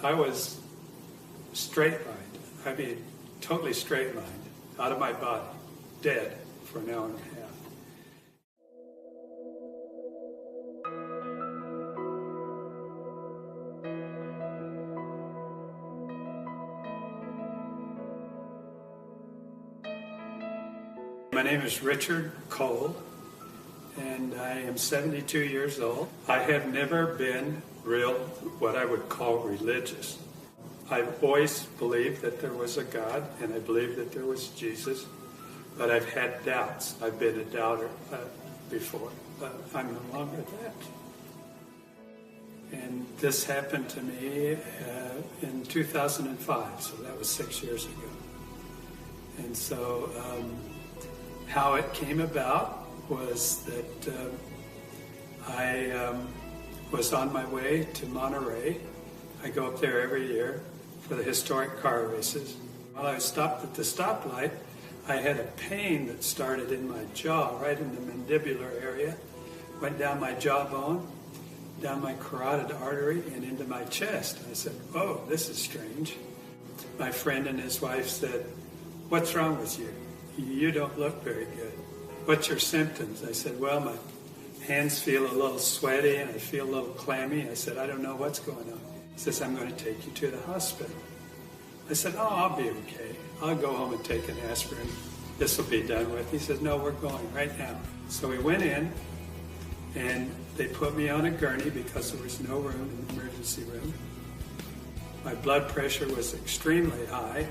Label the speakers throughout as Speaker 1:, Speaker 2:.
Speaker 1: I was straight-lined. I mean, totally straight-lined, out of my body, dead for an hour and a half. My name is Richard Cole, and I am 72 years old. I have never been what I would call religious. I've always believed that there was a God, and I believed that there was Jesus, but I've had doubts. I've been a doubter before, but I'm no longer that. And this happened to me in 2005, so that was 6 years ago. And so how it came about was that I was on my way to Monterey. I go up there every year for the historic car races. While I was stopped at the stoplight, I had a pain that started in my jaw, right in the mandibular area, went down my jawbone, down my carotid artery, and into my chest. I said, "Oh, this is strange." My friend and his wife said, "What's wrong with you? You don't look very good. What's your symptoms?" I said, "Well, my hands feel a little sweaty and I feel a little clammy." I said, "I don't know what's going on." He says, "I'm going to take you to the hospital." I said, "Oh, I'll be okay. I'll go home and take an aspirin. This will be done with." He says, "No, we're going right now." So we went in and they put me on a gurney because there was no room in the emergency room. My blood pressure was extremely high.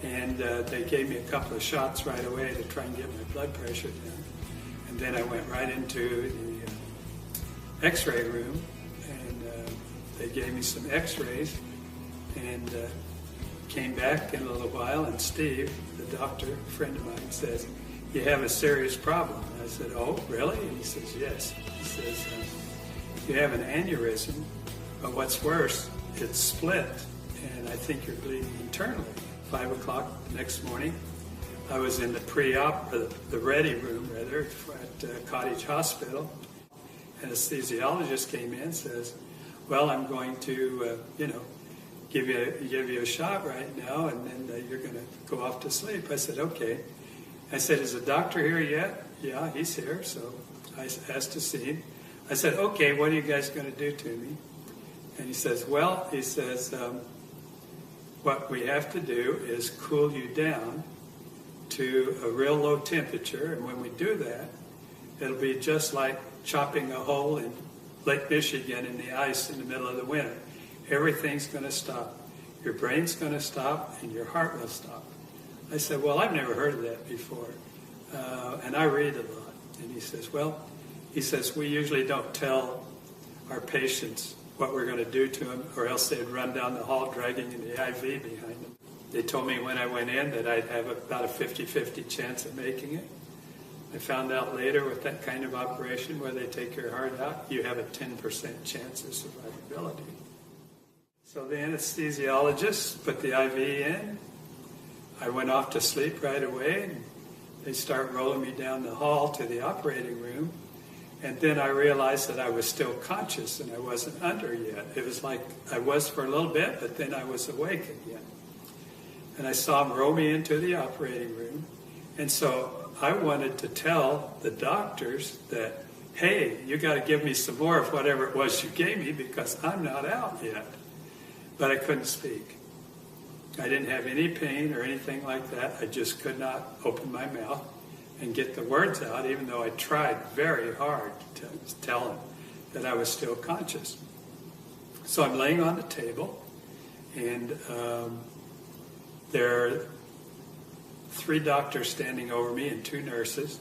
Speaker 1: And they gave me a couple of shots right away to try and get my blood pressure down. And then I went right into the x-ray room, and they gave me some x-rays, and came back in a little while, and Steve, the doctor, a friend of mine, says, "You have a serious problem." And I said, "Oh, really?" And he says, "Yes." He says, "You have an aneurysm, but what's worse, it's split, and I think you're bleeding internally." 5 o'clock the next morning, I was in the pre-op, or the ready room rather, at Cottage Hospital. Anesthesiologist came in and says, "Well, I'm going to, give you a shot right now, and then you're going to go off to sleep." I said, "Okay." I said, "Is the doctor here yet?" "Yeah, he's here." So I asked to see him. I said, "Okay, what are you guys going to do to me?" And he says, "What we have to do is cool you down to a real low temperature, and when we do that, it'll be just like chopping a hole in Lake Michigan in the ice in the middle of the winter. Everything's going to stop. Your brain's going to stop, and your heart will stop." I said, "Well, I've never heard of that before, and I read a lot." And he says, "We usually don't tell our patients what we're going to do to them, or else they'd run down the hall dragging the IV behind them." They told me when I went in that I'd have about a 50-50 chance of making it. I found out later with that kind of operation where they take your heart out, you have a 10% chance of survivability. So the anesthesiologist put the IV in. I went off to sleep right away, and they start rolling me down the hall to the operating room. And then I realized that I was still conscious and I wasn't under yet. It was like I was for a little bit, but then I was awake again. And I saw them roll me into the operating room. And so I wanted to tell the doctors that, "Hey, you got to give me some more of whatever it was you gave me because I'm not out yet." But I couldn't speak. I didn't have any pain or anything like that. I just could not open my mouth and get the words out, even though I tried very hard to tell them that I was still conscious. So I'm laying on the table, and there are 3 doctors standing over me and 2 nurses,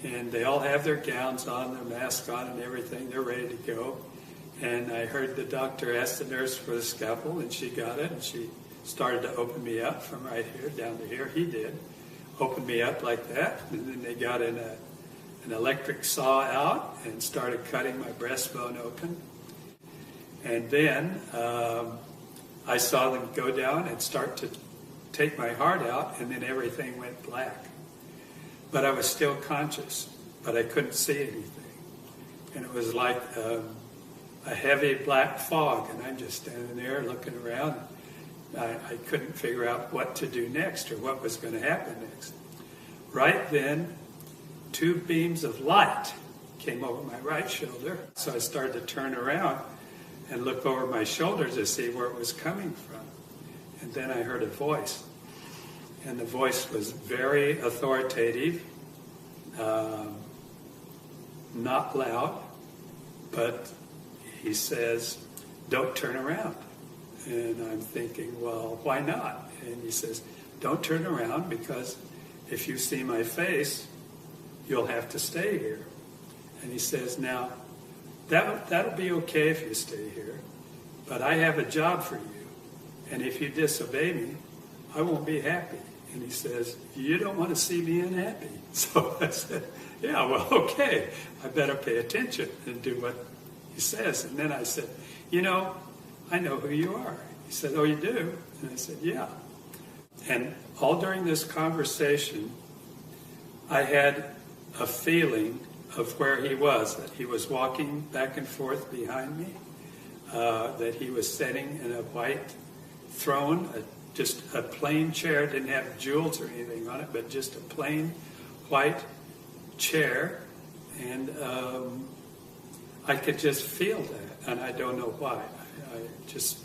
Speaker 1: and they all have their gowns on, their masks on and everything. They're ready to go. And I heard the doctor ask the nurse for the scalpel, and she got it, and she started to open me up from right here down to here. He did. Opened me up like that, and then they got an electric saw out and started cutting my breastbone open. And then I saw them go down and start to take my heart out, and then everything went black. But I was still conscious, but I couldn't see anything. And it was like a heavy black fog, and I'm just standing there looking around. I couldn't figure out what to do next or what was going to happen next. Right then, 2 beams of light came over my right shoulder. So I started to turn around and look over my shoulder to see where it was coming from. And then I heard a voice. And the voice was very authoritative, not loud, but he says, "Don't turn around." And I'm thinking, well, why not? And he says, "Don't turn around, because if you see my face, you'll have to stay here." And he says, "Now, that'll be okay if you stay here, but I have a job for you. And if you disobey me, I won't be happy." And he says, "You don't want to see me unhappy." So I said, "Yeah, well, okay. I better pay attention and do what he says." And then I said, "I know who you are." He said, "Oh, you do?" And I said, "Yeah." And all during this conversation, I had a feeling of where he was, that he was walking back and forth behind me, that he was sitting in a white throne, just a plain chair, didn't have jewels or anything on it, but just a plain white chair. And I could just feel that, and I don't know why.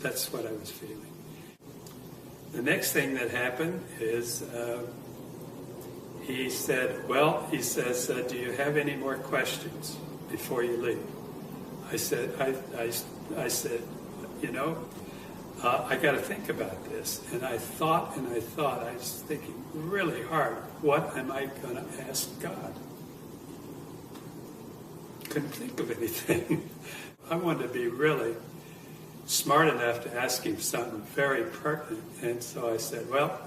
Speaker 1: That's what I was feeling. The next thing that happened is he says, "Do you have any more questions before you leave?" I said, I got to think about this. And I thought, I was thinking really hard, what am I going to ask God? Couldn't think of anything. I wanted to be really smart enough to ask him something very pertinent. And so I said, well,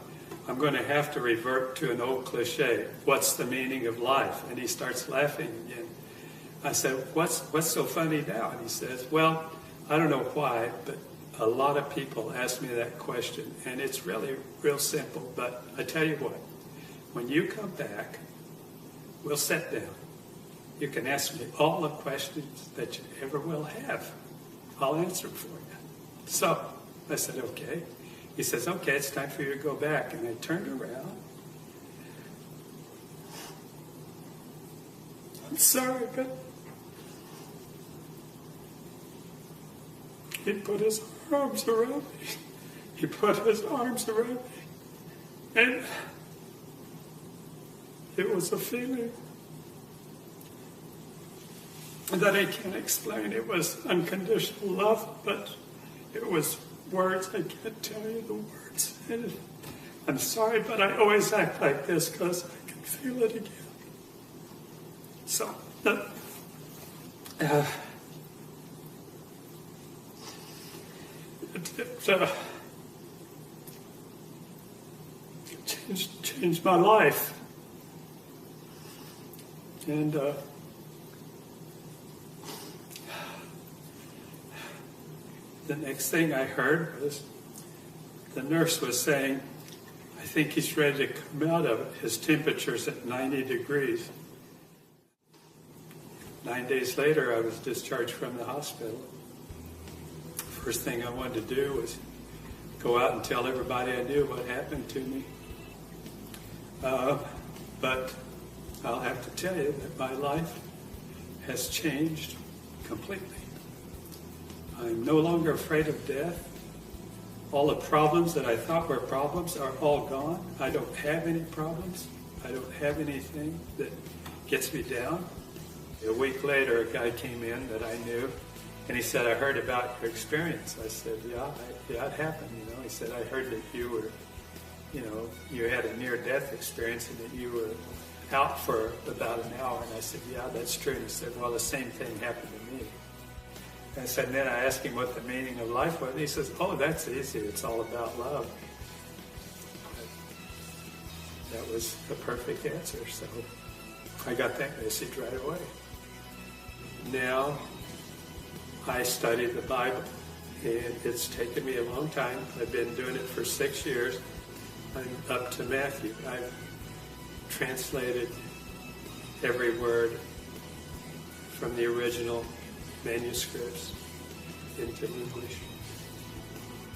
Speaker 1: I'm going to have to revert to an old cliche. What's the meaning of life? And he starts laughing again. I said, what's so funny now? And he says, well, I don't know why, but a lot of people ask me that question, and it's really real simple. But I tell you what, when you come back, we'll sit down. You can ask me all the questions that you ever will have. I'll answer them for you. So I said, okay. He says, okay, it's time for you to go back. And I turned around. I'm sorry, but he put his arms around me. He put his arms around me. And it was a feeling that I can't explain. It was unconditional love, but it was words. I can't tell you the words. And I'm sorry, but I always act like this because I can feel it again. So, it changed my life. And the next thing I heard was the nurse was saying, I think he's ready to come out of it. His temperature's at 90 degrees. 9 days later, I was discharged from the hospital. First thing I wanted to do was go out and tell everybody I knew what happened to me. But I'll have to tell you that my life has changed completely. I'm no longer afraid of death. All the problems that I thought were problems are all gone. I don't have any problems. I don't have anything that gets me down. A week later, a guy came in that I knew, and he said, I heard about your experience. I said, yeah, it happened. He said, I heard that you were, you had a near-death experience and that you were out for about an hour. And I said, yeah, that's true. And he said, well, the same thing happened to me. And I said, and then I asked him what the meaning of life was. And he says, oh, that's easy. It's all about love. That was the perfect answer. So I got that message right away. Now I study the Bible, and it's taken me a long time. I've been doing it for 6 years. I'm up to Matthew. I've translated every word from the original manuscripts. into English.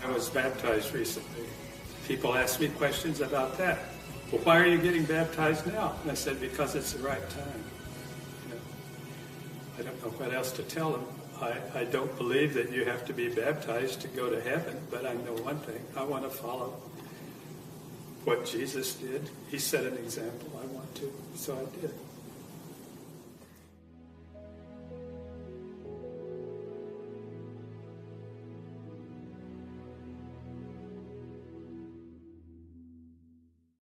Speaker 1: I was baptized recently. People ask me questions about that. Well, why are you getting baptized now? And I said, because it's the right time. You know, I don't know what else to tell them. I don't believe that you have to be baptized to go to heaven, but I know one thing. I want to follow what Jesus did. He set an example. I want to, so I did.